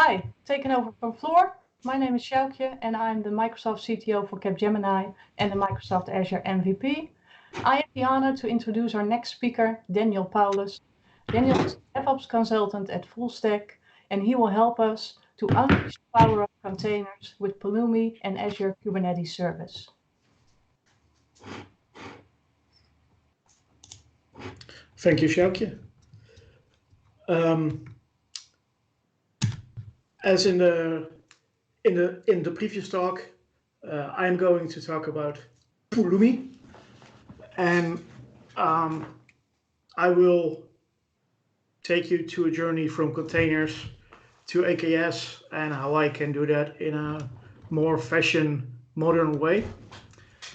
Hi, taking over from Floor. My name is Sjoukje and I'm the Microsoft CTO for Capgemini and the Microsoft Azure MVP. I have the honor to introduce our next speaker, Daniel Paulus. Daniel is a DevOps consultant at Fullstack, and he will help us to unleash the power of containers with Pulumi and Azure Kubernetes Service. Thank you, Sjoukje. As in the previous talk, I'm going to talk about Pulumi, and I will take you to a journey from containers to AKS and how I can do that in a more modern way.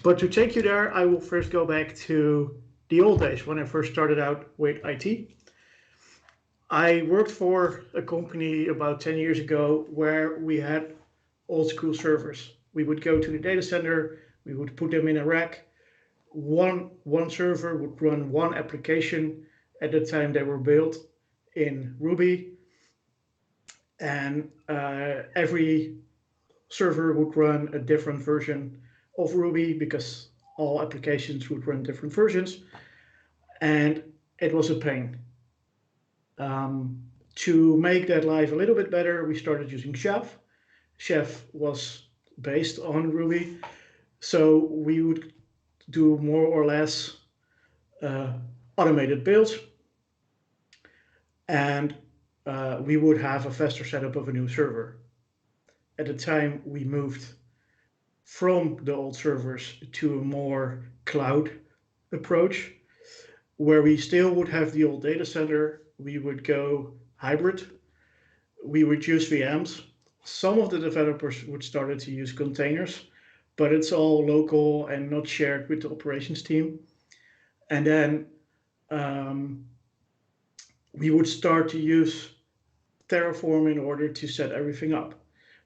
But to take you there, I will first go back to the old days when I first started out with IT. I worked for a company about 10 years ago where we had old school servers. We would go to the data center, we would put them in a rack. One server would run one application. At the time they were built in Ruby, and every server would run a different version of Ruby because all applications would run different versions, and it was a pain. To make that life a little bit better, we started using Chef. Chef was based on Ruby, so we would do more or less automated builds, and we would have a faster setup of a new server. At the time, we moved from the old servers to a more cloud approach, where we still would have the old data center. We would go hybrid. We would use VMs. Some of the developers would start to use containers, but it's all local and not shared with the operations team. And then we would start to use Terraform in order to set everything up.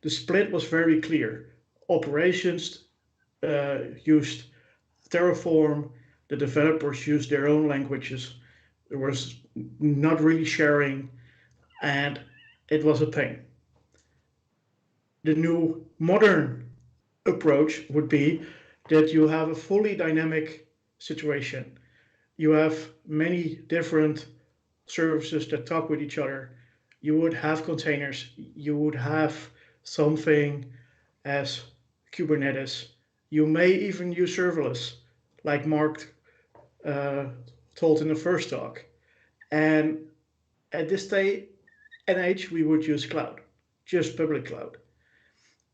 The split was very clear. Operations used Terraform, the developers used their own languages. There was not really sharing, and it was a pain. The new modern approach would be that you have a fully dynamic situation. You have many different services that talk with each other. You would have containers. You would have something as Kubernetes. You may even use serverless, like Mark told in the first talk. And at this day and age, we would use cloud, just public cloud.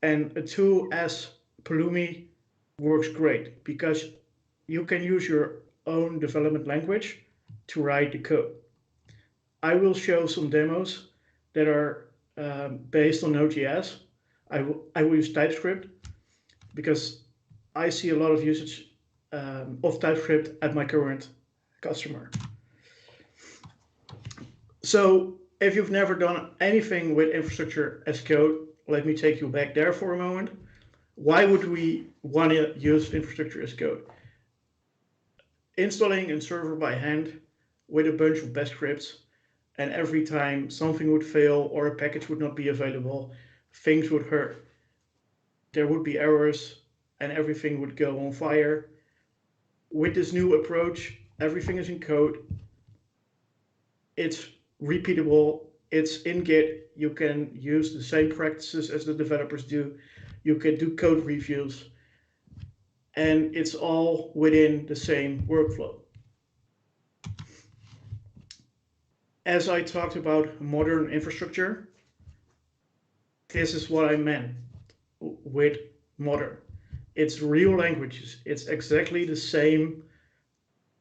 And a tool as Pulumi works great because you can use your own development language to write the code. I will show some demos that are based on Node.js. I will use Typescript because I see a lot of usage of TypeScript at my current customer. So if you've never done anything with infrastructure as code, let me take you back there for a moment. Why would we want to use infrastructure as code? Installing a server by hand with a bunch of bash scripts, and every time something would fail or a package would not be available, things would hurt. There would be errors and everything would go on fire. With this new approach, everything is in code. It's repeatable. It's in Git. You can use the same practices as the developers do. You can do code reviews. And it's all within the same workflow. As I talked about modern infrastructure, this is what I meant with modern. It's real languages. It's exactly the same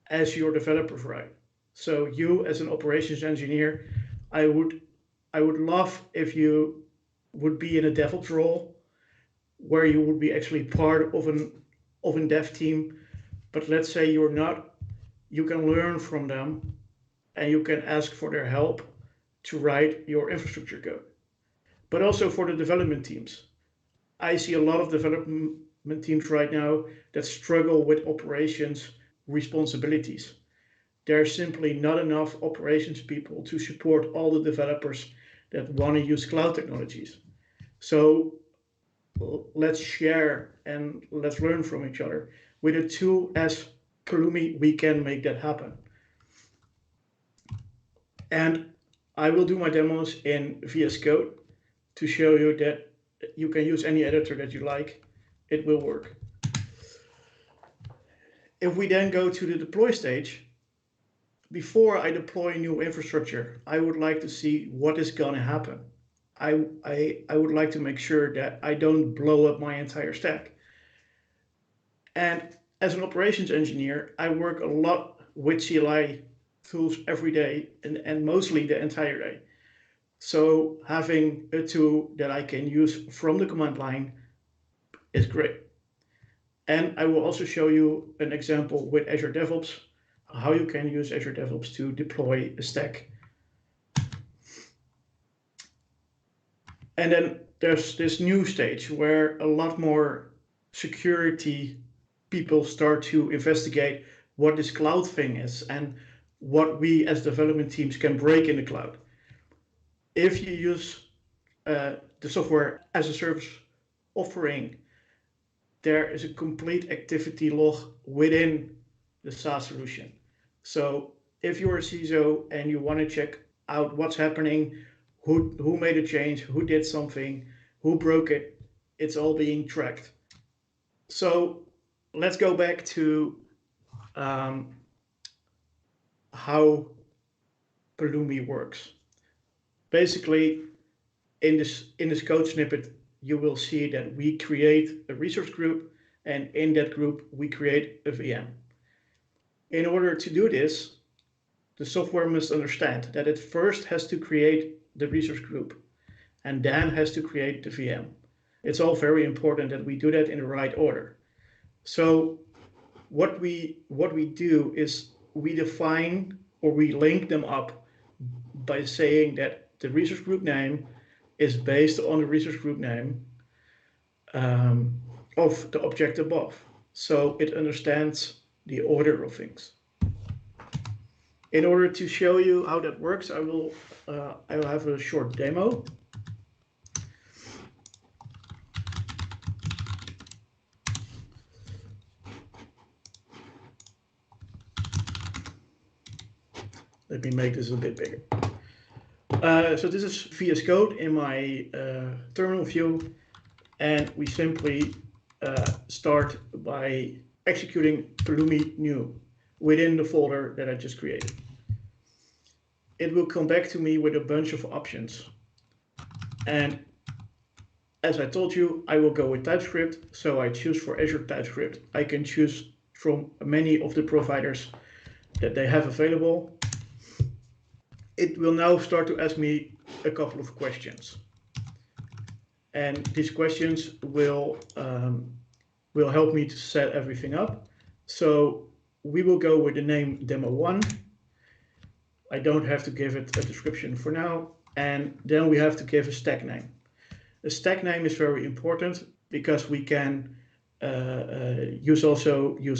as your developers write. So you, as an operations engineer, I would love if you would be in a DevOps role where you would be actually part of a dev team. But let's say you're not, you can learn from them and you can ask for their help to write your infrastructure code. But also for the development teams. I see a lot of development teams right now that struggle with operations responsibilities. There's simply not enough operations people to support all the developers that want to use cloud technologies. So let's share and let's learn from each other. With a tool as Pulumi, we can make that happen. And I will do my demos in vscode to show you that you can use any editor that you like. It will work. If we then go to the deploy stage, before I deploy new infrastructure, I would like to see what is going to happen. I would like to make sure that I don't blow up my entire stack. And as an operations engineer, I work a lot with CLI tools every day and mostly the entire day. So having a tool that I can use from the command line is great. And I will also show you an example with Azure Devops, how you can use Azure Devops to deploy a stack. And then there's this new stage where a lot more security people start to investigate what this cloud thing is and what we as development teams can break in the cloud. If you use the software as a service offering, there is a complete activity log within the SaaS solution. So if you're a CISO and you want to check out what's happening, who made a change, who did something, who broke it, it's all being tracked. So let's go back to how Pulumi works. Basically, in this code snippet, you will see that we create a resource group, and in that group, we create a VM. In order to do this, the software must understand that it first has to create the resource group and then has to create the VM. It's all very important that we do that in the right order. So what we do is we define or we link them up by saying that the resource group name is based on the resource group name of the object above. So it understands the order of things. In order to show you how that works, I will have a short demo. Let me make this a bit bigger. So this is VS Code in my terminal view, and we simply start by executing Pulumi new within the folder that I just created. It will come back to me with a bunch of options. And as I told you, I will go with Typescript. So I choose for Azure Typescript. I can choose from many of the providers that they have available. It will now start to ask me a couple of questions. And these questions will help me to set everything up. So we will go with the name demo1. I don't have to give it a description for now. And then we have to give a stack name. A stack name is very important because we can use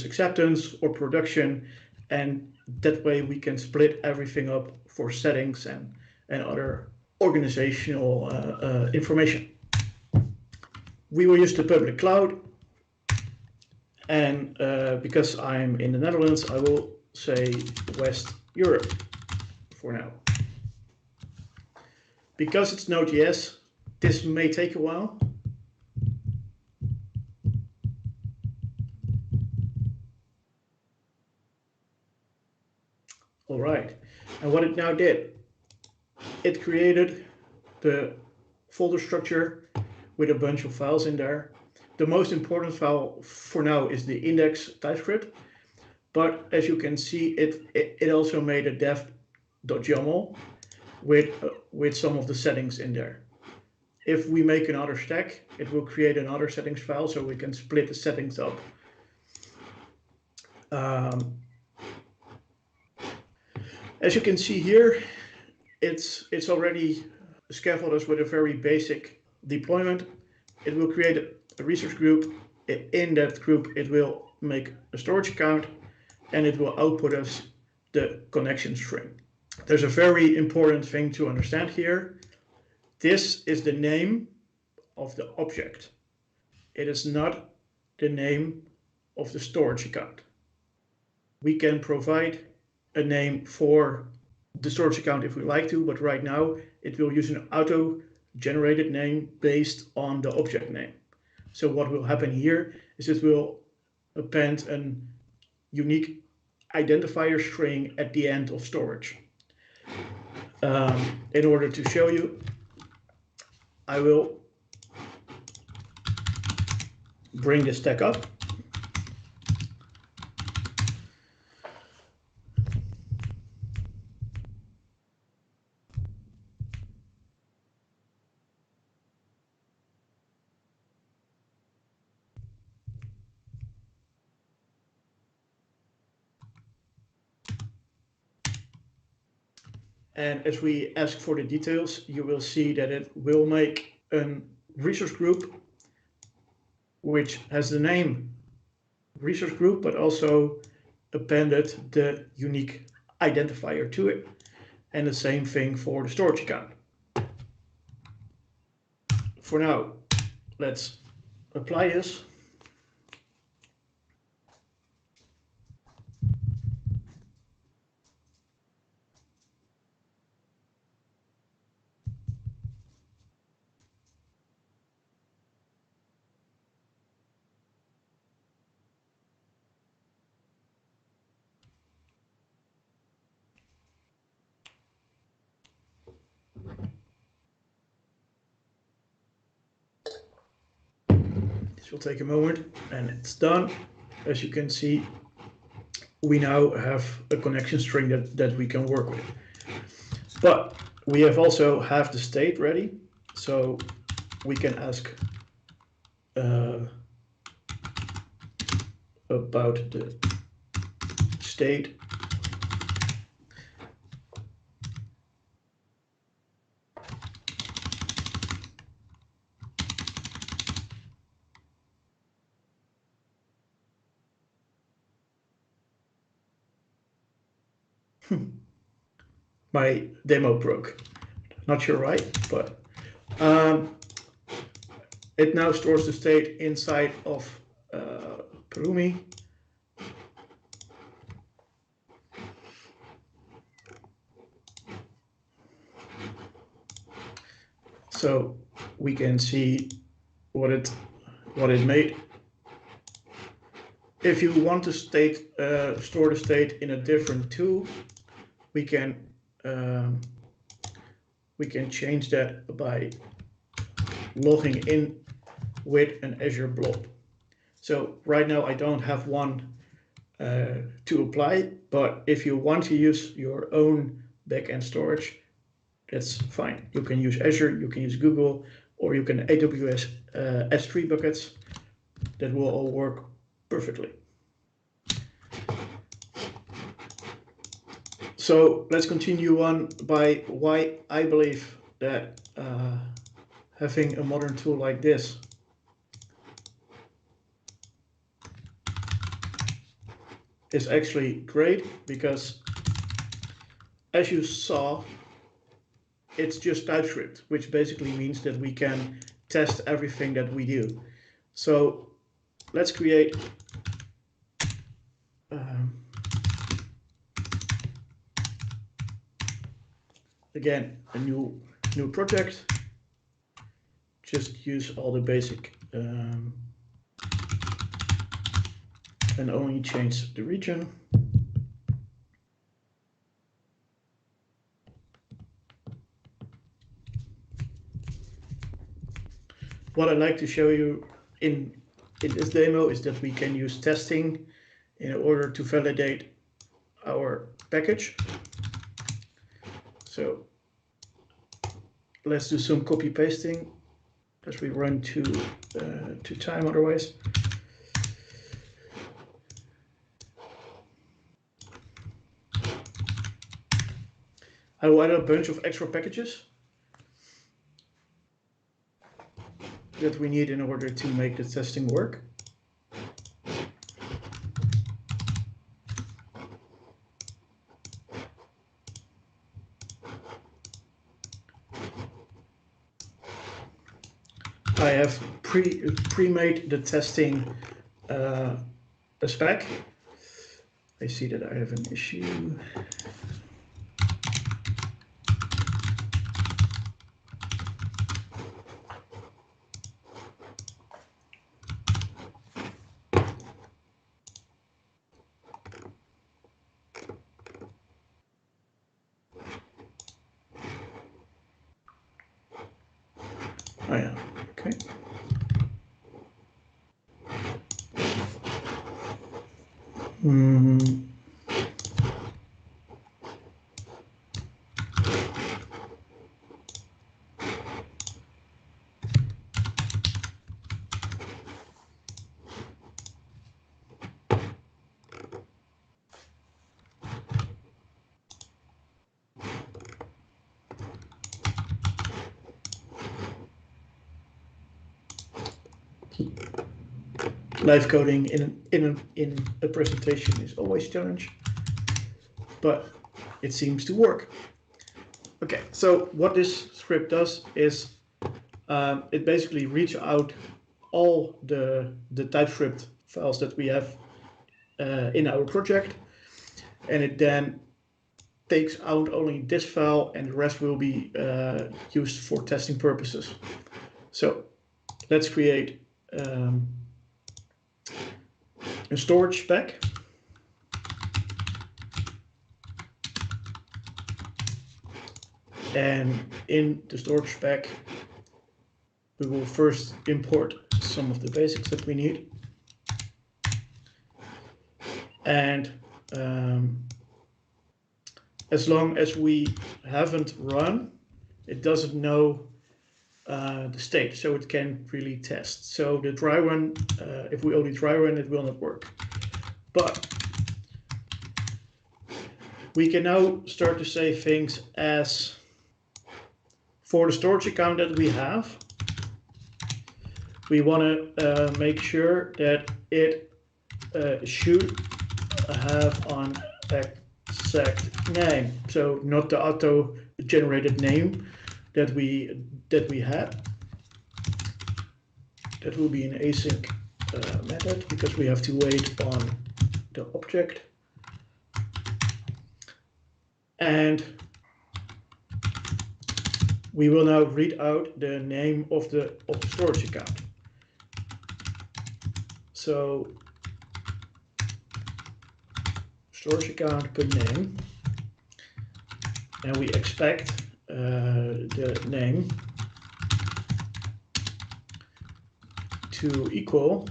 acceptance or production, and that way we can split everything up for settings and other organizational information. We will use the public cloud, and because I'm in the Netherlands, I will say West Europe for now. Because it's Node.js, this may take a while. All right, and what it now did, it created the folder structure with a bunch of files in there. The most important file for now is the index TypeScript, but as you can see, it also made a dev.yaml with some of the settings in there. If we make another stack, it will create another settings file so we can split the settings up. As you can see here, it's already scaffolded us with a very basic deployment. It will create a resource group. In that group, it will make a storage account, and it will output us the connection string. There's a very important thing to understand here. this is the name of the object. It is not the name of the storage account. We can provide a name for the storage account if we like to, but right now it will use an auto-generated name based on the object name. So what will happen here is it will append a unique identifier string at the end of storage. In order to show you, I will bring this stack up. And as we ask for the details, you will see that it will make a resource group which has the name resource group, but also appended the unique identifier to it. And the same thing for the storage account. For now, let's apply this. This will take a moment and it's done. As you can see, we now have a connection string that we can work with. But we have also have the state ready, so we can ask about the state. My demo broke. Not sure why, but it now stores the state inside of Pulumi. So we can see what it made. If you want to store the state in a different tool, we can change that by logging in with an Azure blob. So right now I don't have one to apply, but if you want to use your own backend storage, that's fine. You can use Azure, you can use Google, or you can AWS S3 buckets. That will all work perfectly. So let's continue on by why I believe that having a modern tool like this is actually great, because as you saw, it's just Typescript, which basically means that we can test everything that we do. So let's create again a new project. Just use all the basic and only change the region. What I'd like to show you in this demo is that we can use testing in order to validate our package. So let's do some copy pasting as we run to time otherwise. I will add a bunch of extra packages that we need in order to make the testing work. I have pre-made the testing spec. I see that I have an issue. Oh yeah, okay. Live coding in a presentation is always a challenge, but it seems to work. Okay, so what this script does is it basically reads out all the Typescript files that we have in our project, and it then takes out only this file, and the rest will be used for testing purposes. So let's create a storage spec. And in the storage spec, we will first import some of the basics that we need. And as long as we haven't run, it doesn't know the state, so it can really test. So the dry run, if we only dry run, it will not work. But we can now start to say things as, for the storage account that we have, we want to make sure that it should have an exact name. So not the auto-generated name that we had. That will be an async method because we have to wait on the object. And we will now read out the name of the storage account. So storage account per name, and we expect the name to equal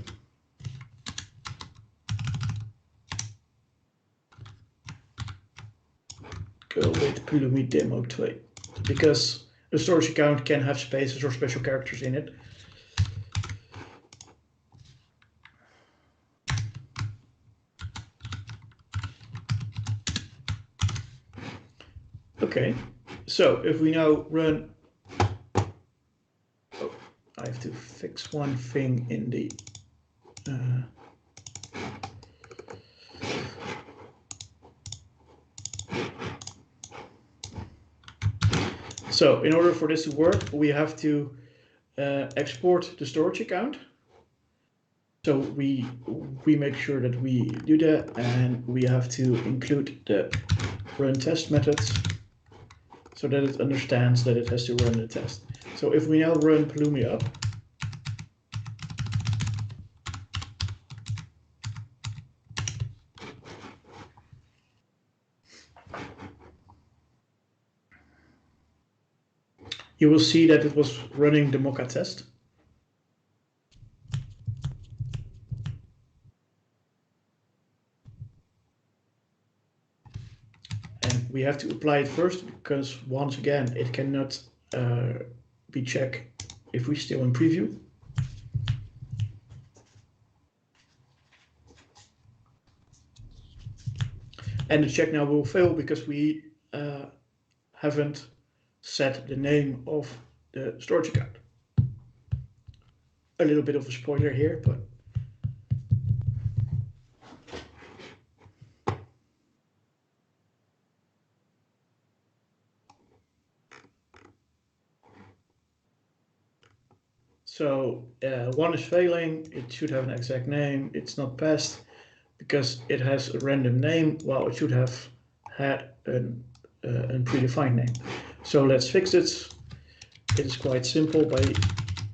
go with Pulumi demo 2, because the storage account can have spaces or special characters in it. Okay, so if we now run, oh, I have to fix one thing in the so in order for this to work, we have to export the storage account. So we make sure that we do that, and we have to include the run test methods so that it understands that it has to run the test. So if we now run Pulumi up, you will see that it was running the Mocha test. And we have to apply it first because, once again, it cannot be checked if we're still in preview. And the check now will fail because we haven't set the name of the storage account. A little bit of a spoiler here, but So one is failing, it should have an exact name, it's not passed because it has a random name, while it should have had a predefined name. So let's fix it. It is quite simple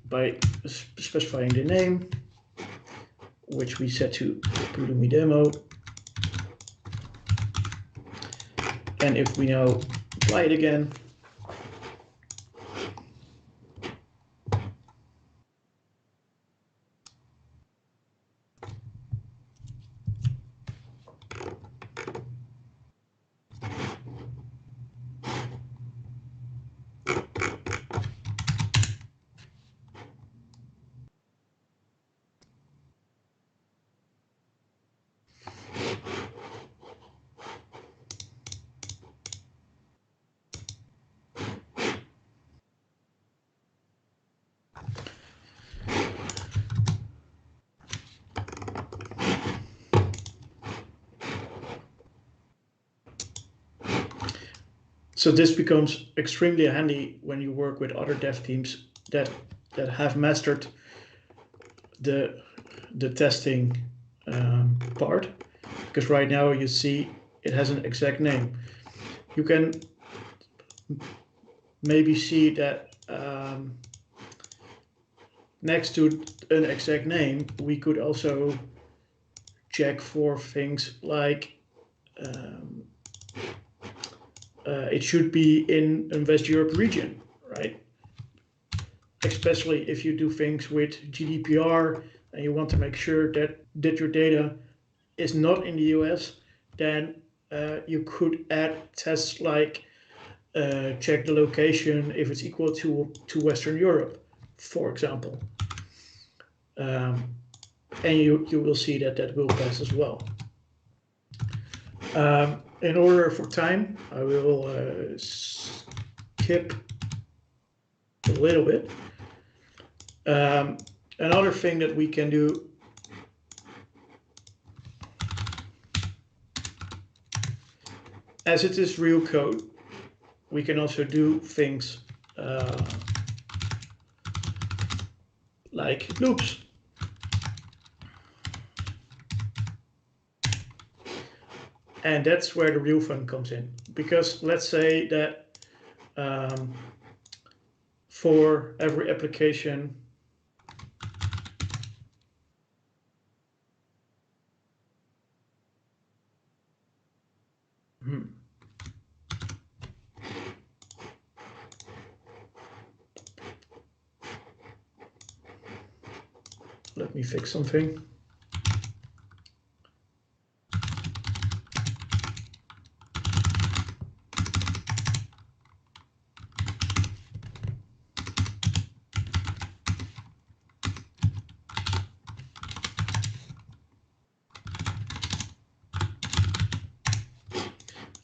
by specifying the name, which we set to Pulumi demo. And if we now apply it again, so this becomes extremely handy when you work with other dev teams that have mastered the testing part, because right now you see it has an exact name. You can maybe see that next to an exact name, we could also check for things like it should be in a West Europe region, right? Especially if you do things with GDPR and you want to make sure that your data is not in the US, then you could add tests like check the location if it's equal to Western Europe, for example. And you will see that will pass as well. In order for time, I will skip a little bit. Another thing that we can do as it is real code, we can also do things like loops. And that's where the real fun comes in, because let's say that for every application let me fix something.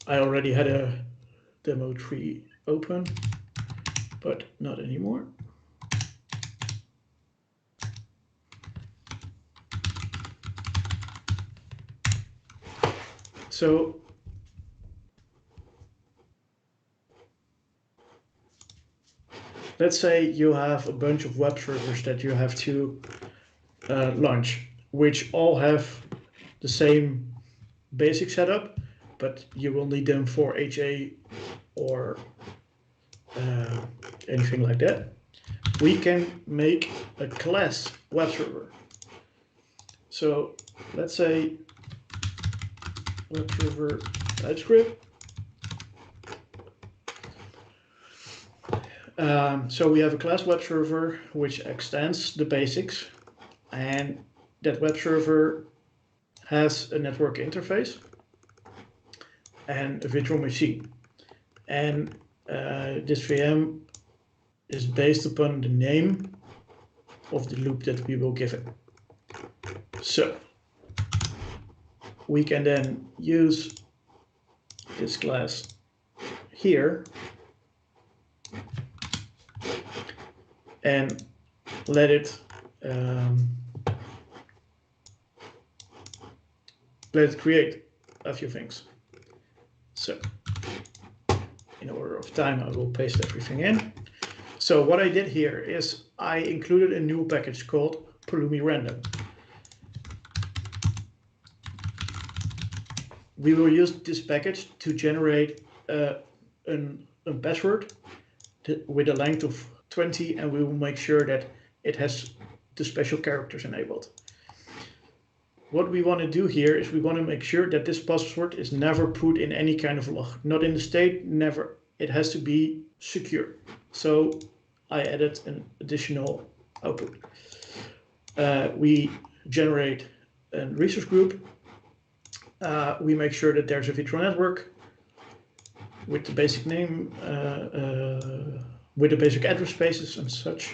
I already had a demo tree open, but not anymore. So let's say you have a bunch of web servers that you have to launch, which all have the same basic setup, but you will need them for HA or anything like that. We can make a class web server. So let's say web server Typescript. So we have a class web server which extends the basics, and that web server has a network interface and a virtual machine. And this VM is based upon the name of the loop that we will give it. So we can then use this class here and let it create a few things. So in order of time, I will paste everything in. So what I did here is I included a new package called Pulumi Random. We will use this package to generate a password with a length of 20, and we will make sure that it has the special characters enabled. What we want to do here is we want to make sure that this password is never put in any kind of log, not in the state, never. It has to be secure. So I added an additional output. We generate a resource group. We make sure that there's a virtual network with the basic name, with the basic address spaces and such.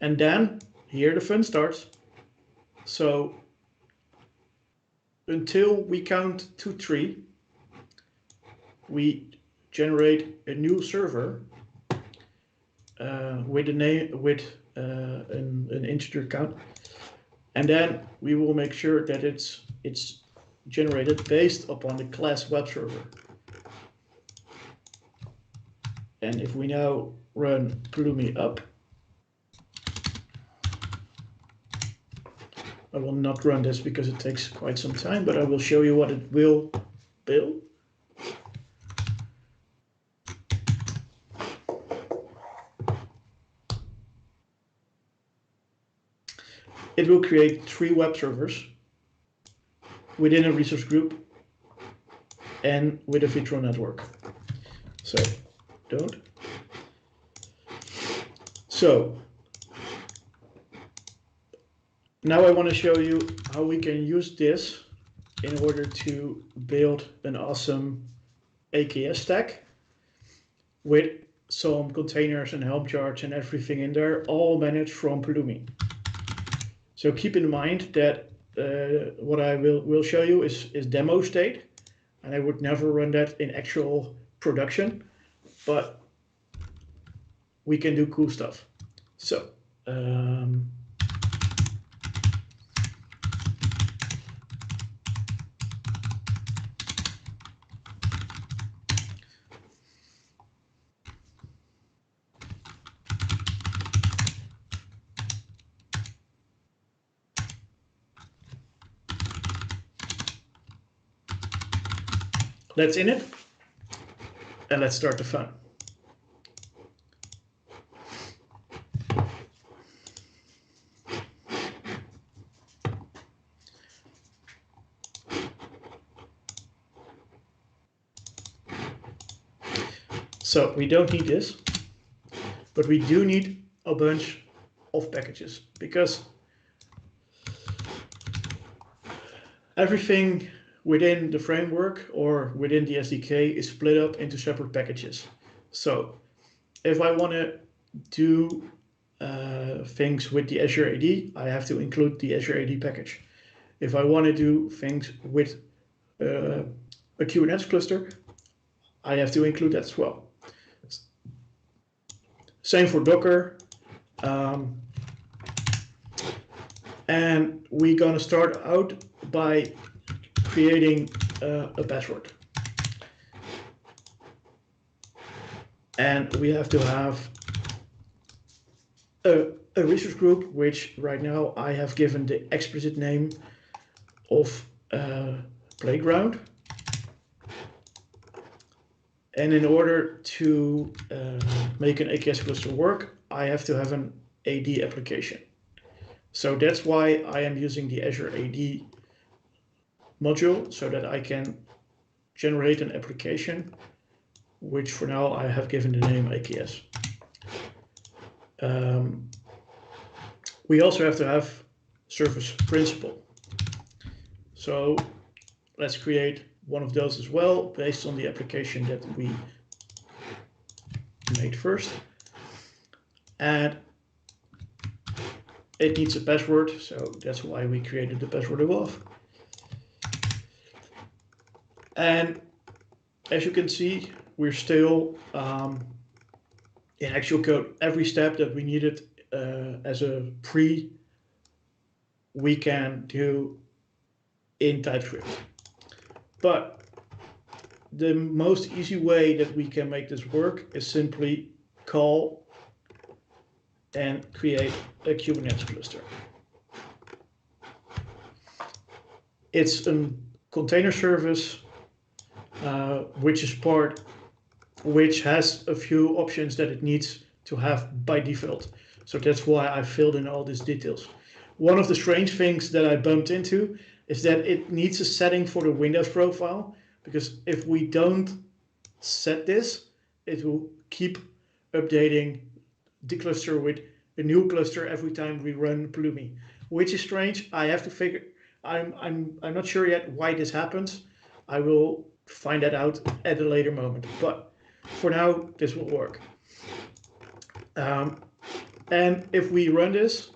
And then here the fun starts. So until we count to 3, we generate a new server with a name, with an integer count, and then we will make sure that it's generated based upon the class web server. And if we now run Pulumi up, I will not run this because it takes quite some time, but I will show you what it will build. It will create 3 web servers within a resource group and with a virtual network. So don't. So now I want to show you how we can use this in order to build an awesome AKS stack with some containers and Helm charts and everything in there, all managed from Pulumi. So keep in mind that what I will show you is demo state, and I would never run that in actual production, but we can do cool stuff. So let's in it, and let's start the fun. So we don't need this, but we do need a bunch of packages because everything within the framework or within the SDK is split up into separate packages. So if I want to do things with the Azure AD, I have to include the Azure AD package. If I want to do things with a Kubernetes cluster, I have to include that as well. Same for Docker. And we're going to start out by creating a password. And we have to have a resource group, which right now I have given the explicit name of playground. And in order to make an AKS cluster work, I have to have an AD application. So that's why I am using the Azure AD module, so that I can generate an application, which for now I have given the name AKS. We also have to have service principal. So let's create one of those as well, based on the application that we made first. And it needs a password, so that's why we created the password above. And as you can see, we're still in actual code. Every step that we needed as a pre, we can do in Typescript. But the most easy way that we can make this work is simply call and create a Kubernetes cluster. It's a container service, which has a few options that it needs to have by default. So that's why I filled in all these details. One of the strange things that I bumped into is that it needs a setting for the Windows profile, because if we don't set this, it will keep updating the cluster with a new cluster every time we run Pulumi, which is strange. I have to figure. I'm not sure yet why this happens. I will find that out at a later moment. But for now, this will work. And if we run this,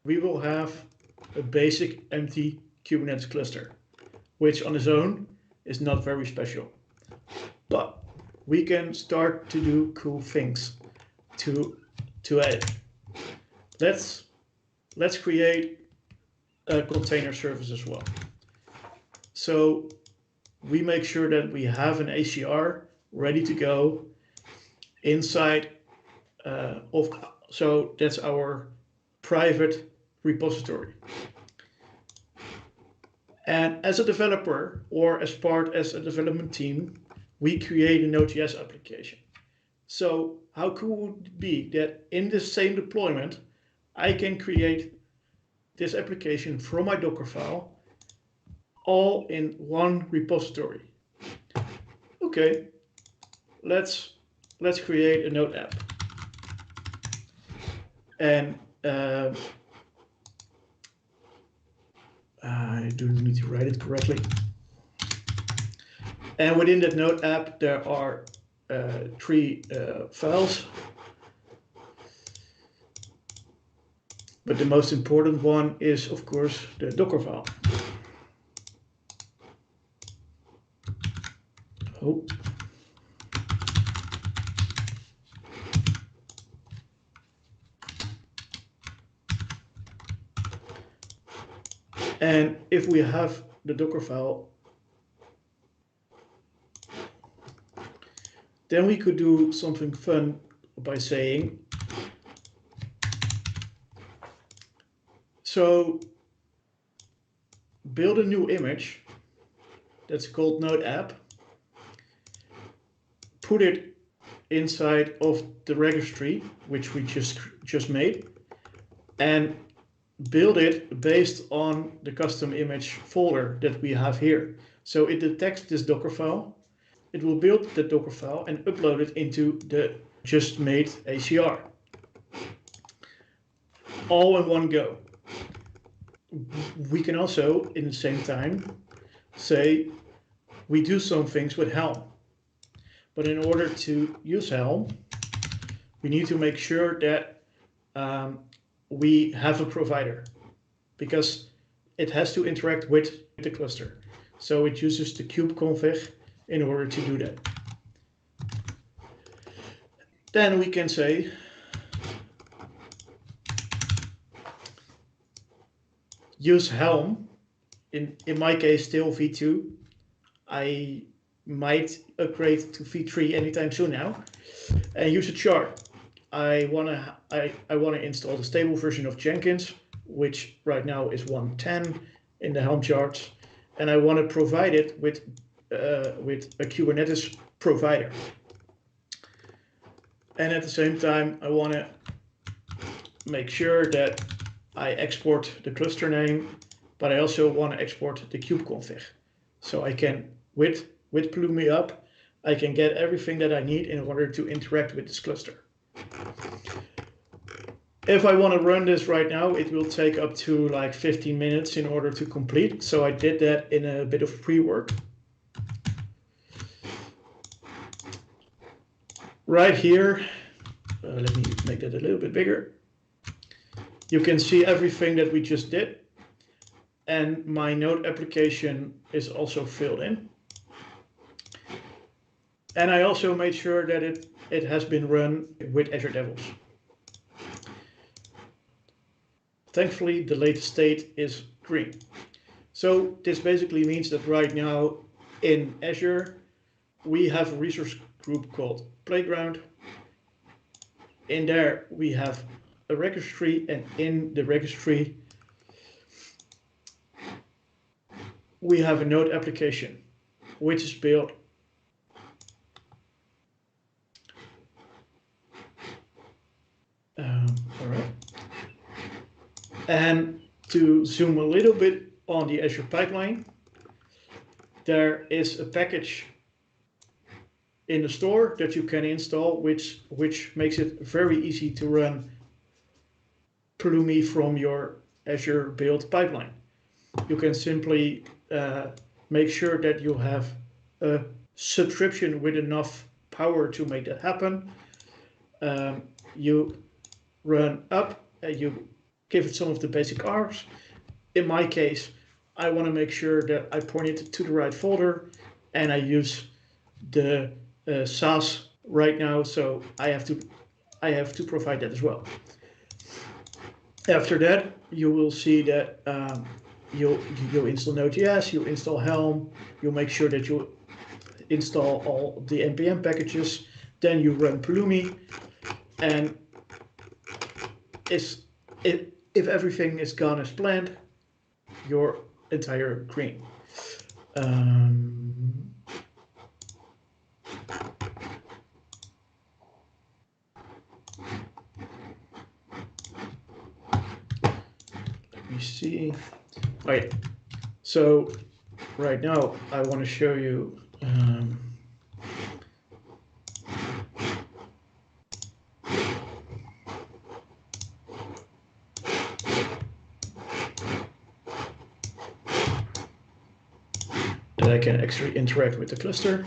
we will have a basic empty Kubernetes cluster, which on its own is not very special. But we can start to do cool things to it. Let's create a container service as well. So we make sure that we have an ACR ready to go inside so that's our private repository. And as a developer or as a development team, we create a Node.js application. So how cool would it be that in the same deployment, I can create this application from my Docker file all in one repository? Okay, let's create a Node app. And I do need to write it correctly. And within that Node app, there are 3 files. But the most important one is, of course, the Docker file. Oh. And if we have the Docker file, then we could do something fun by saying, so build a new image that's called Node app, put it inside of the registry, which we just made, and build it based on the custom image folder that we have here. So it detects this Docker file, it will build the Docker file and upload it into the just made ACR. All in one go. We can also, in the same time, say we do some things with Helm. But in order to use Helm, we need to make sure that we have a provider, because it has to interact with the cluster. So it uses the kubeconfig in order to do that. Then we can say use Helm, in my case still v2. I might upgrade to v3 anytime soon now, and use a chart. I wanna install the stable version of Jenkins, which right now is 1.10 in the Helm charts, and I want to provide it with a Kubernetes provider. And at the same time, I want to make sure that I export the cluster name, but I also want to export the kubeconfig. So I can, with Pulumi up, I can get everything that I need in order to interact with this cluster. If I want to run this right now, it will take up to like 15 minutes in order to complete. So I did that in a bit of pre-work. Right here, let me make that a little bit bigger. You can see everything that we just did. And my Node application is also filled in. And I also made sure that it has been run with Azure Devops. Thankfully, the latest state is green. So this basically means that right now in Azure, we have a resource group called Playground. In there, we have a registry, and in the registry we have a node application which is built all right. And to zoom a little bit on the Azure pipeline, there is a package in the store that you can install, which makes it very easy to run Pulumi from your Azure build pipeline. You can simply make sure that you have a subscription with enough power to make that happen. You run up, you give it some of the basic arms. In my case, I want to make sure that I point it to the right folder, and I use the SAS right now, so I have to provide that as well. After that, you will see that you install Node.js, you install Helm, you make sure that you install all the npm packages, then you run Pulumi, and if everything is gone as planned, you're entire green. Let me see. All right. So right now I want to show you that I can actually interact with the cluster.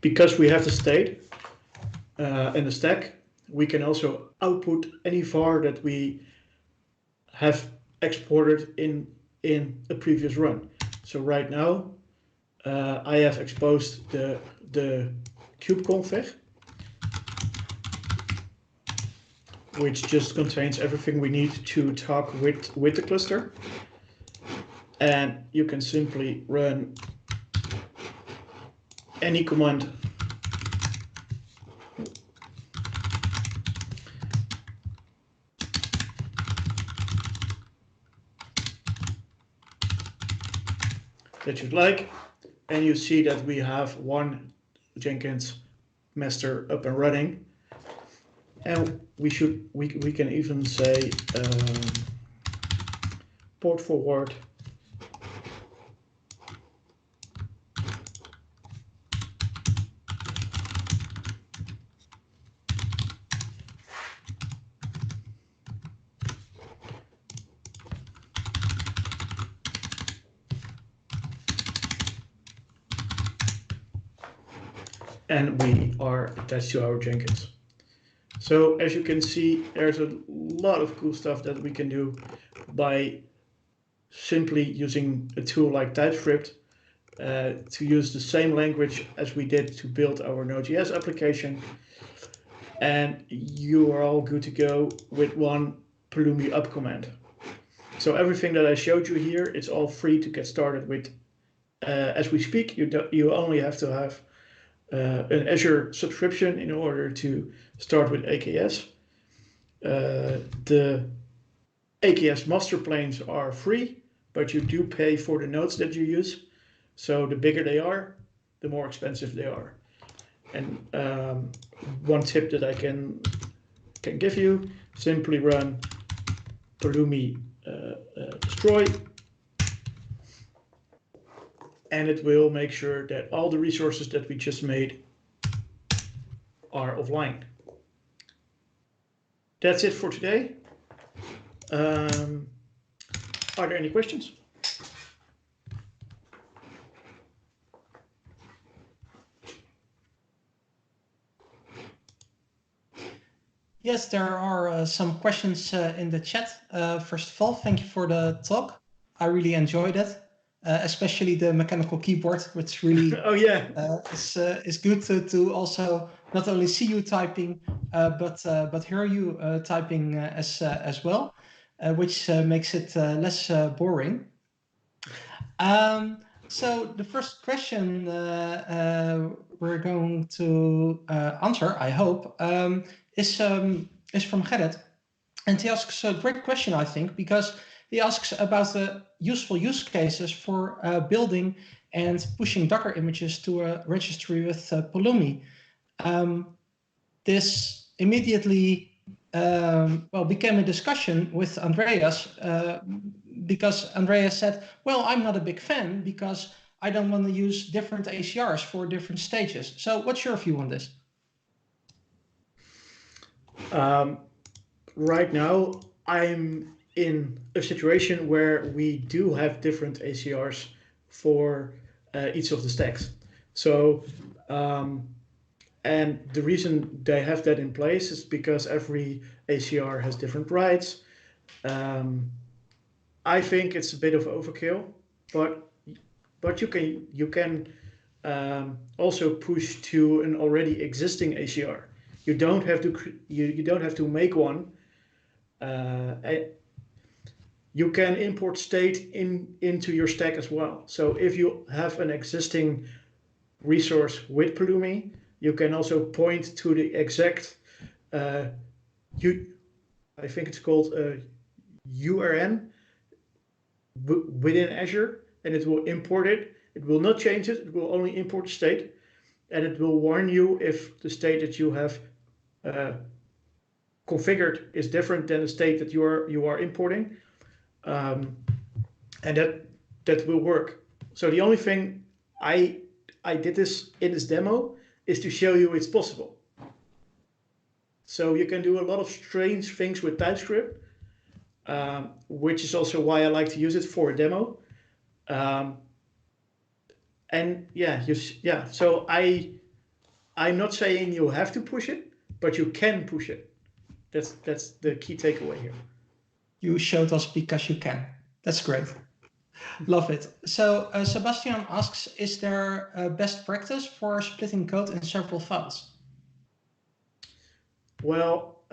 Because we have the state and the stack, we can also output any var that we have exported in a previous run. So right now, I have exposed the kube config, which just contains everything we need to talk with the cluster. And you can simply run any command that you'd like, and you see that we have one Jenkins master up and running. And we can even say port forward and we are attached to our Jenkins. So as you can see, there's a lot of cool stuff that we can do by simply using a tool like Typescript to use the same language as we did to build our Node.js application. And you are all good to go with one Pulumi up command. So everything that I showed you here, it's all free to get started with. As we speak, you only have to have an Azure subscription in order to start with AKS. The AKS master planes are free, but you do pay for the nodes that you use. So the bigger they are, the more expensive they are. And one tip that I can give you, simply run Pulumi destroy, and it will make sure that all the resources that we just made are offline. That's it for today. Are there any questions? Yes, there are some questions in the chat. First of all, thank you for the talk. I really enjoyed it, especially the mechanical keyboard, which really Oh yeah. is good to also not only see you typing, but hear you typing as well, which makes it less boring. So the first question we're going to answer, I hope, is from Gerrit. And he asks a great question, I think, because he asks about the useful use cases for building and pushing Docker images to a registry with Pulumi. This immediately became a discussion with Andreas because Andreas said, well, I'm not a big fan because I don't want to use different ACRs for different stages. So what's your view on this? Right now, I'm in a situation where we do have different ACRs for each of the stacks. So, and the reason they have that in place is because every ACR has different rights. I think it's a bit of overkill, but you can also push to an already existing ACR. You don't have to you don't have to make one. You can import state into your stack as well. So if you have an existing resource with Pulumi, you can also point to the exact I think it's called URN within Azure, and it will import it. It will not change it. It will only import the state, and it will warn you if the state that you have configured is different than the state that you are importing, and that will work. So the only thing I did this in this demo is to show you it's possible. So you can do a lot of strange things with Typescript, which is also why I like to use it for a demo. And yeah, so I'm not saying you have to push it, but you can push it. That's the key takeaway here. You showed us because you can. That's great. Love it. So Sebastian asks, is there a best practice for splitting code in several files? Well,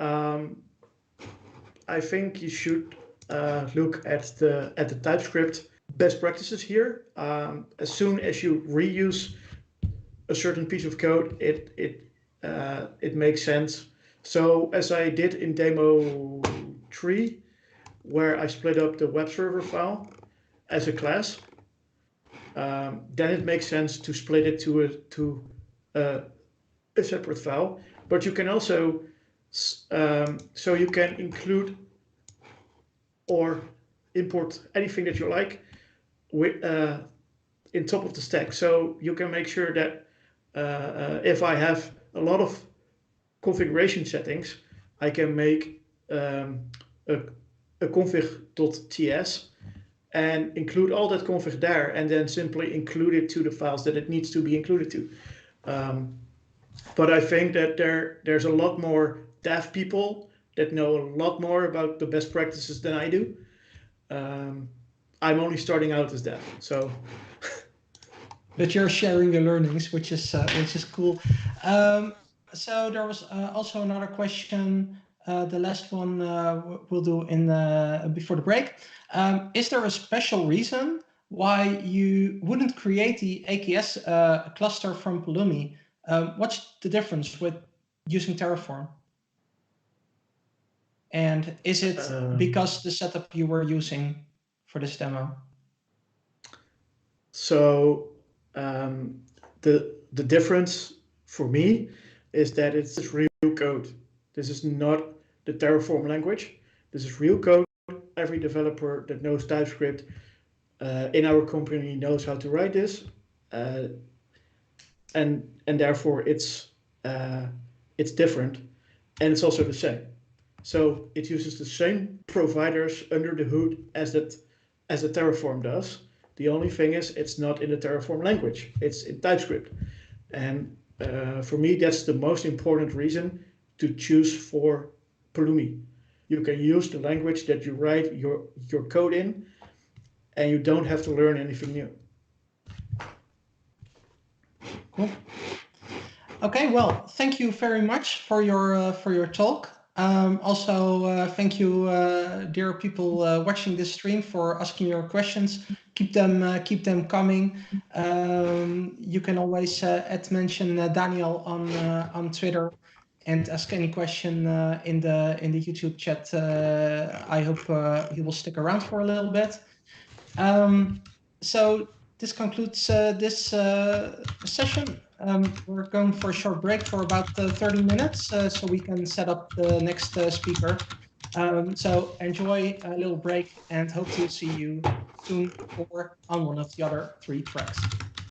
I think you should look at the TypeScript best practices here. As soon as you reuse a certain piece of code, it makes sense. So as I did in demo 3, where I split up the web server file as a class, then it makes sense to split it to a separate file. But you can also so you can include or import anything that you like with in top of the stack. So you can make sure that if I have a lot of configuration settings, I can make a config.ts and include all that config there, and then simply include it to the files that it needs to be included to. But I think that there's a lot more dev people that know a lot more about the best practices than I do. I'm only starting out as dev, so. But you're sharing your learnings, which is cool. So there was also another question. The last one we'll do in before the break. Is there a special reason why you wouldn't create the AKS cluster from Pulumi? What's the difference with using Terraform? And is it because the setup you were using for this demo? So the difference for me is that it's real code. This is not the Terraform language. This is real code. Every developer that knows TypeScript in our company knows how to write this, and therefore it's different, and it's also the same. So it uses the same providers under the hood as the Terraform does. The only thing is it's not in the Terraform language. It's in TypeScript, and for me that's the most important reason to choose for Pulumi. You can use the language that you write your code in, and you don't have to learn anything new. Cool. Okay, well, thank you very much for your talk. Also, thank you, dear people watching this stream, for asking your questions. Keep them coming. You can always mention Daniel on Twitter and ask any question in the YouTube chat. I hope he will stick around for a little bit. So this concludes this session. We're going for a short break for about 30 minutes so we can set up the next speaker. So enjoy a little break and hope to see you soon or on one of the other 3 tracks.